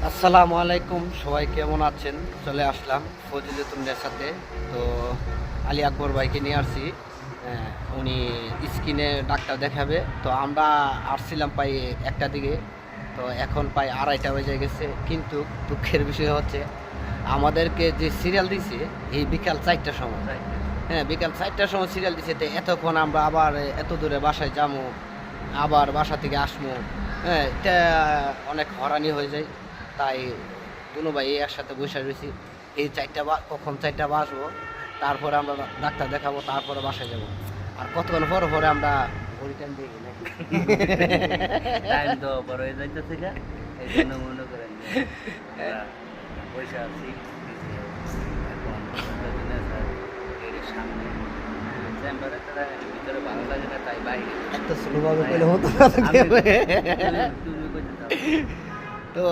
আসসালামু আলাইকুম, সবাই কেমন আছেন? চলে আসলাম ফজিলতুন্নের সাথে। তো আলী আকবর ভাইকে নিয়ে আসছি। উনি স্কিনে ডাক্তার দেখাবে। তো আমরা আসছিলাম প্রায় একটা দিকে, তো এখন প্রায় আড়াইটা বেজে গেছে। কিন্তু দুঃখের বিষয় হচ্ছে আমাদেরকে যে সিরিয়াল দিছে এই বিকাল 4টার সময়। হ্যাঁ, বিকাল 4টার সময় সিরিয়াল দিছে। তো এতক্ষণ আমরা আবার এত দূরে বাসায় যাবো, আবার বাসা থেকে আসবো। হ্যাঁ, এটা অনেক হয়রানি হয়ে যায়। তাই দুনো ভাই একসাথে বসে রয়েছি। এই কখন 4টা বাজবো, তারপরে আমরা ডাক্তার দেখাবো, তারপরে বাসায় যাব। আর কতক্ষণ পরে পরে আমরা ঘড়ি টাইম দেখি নাকি। টাইম তো বড় হয়ে যাইতেছে গা, এই জন্য মনে করেন যে আমরা বসে আছি এখন দিনে স্যার এর সামনে চেম্বারে তারা ভিতরে ভালো লাগে না, তাই বাইরে একটা স্লোভাবে কইলে হতো না তো কি হবে? তুমি কইতে চাও? তো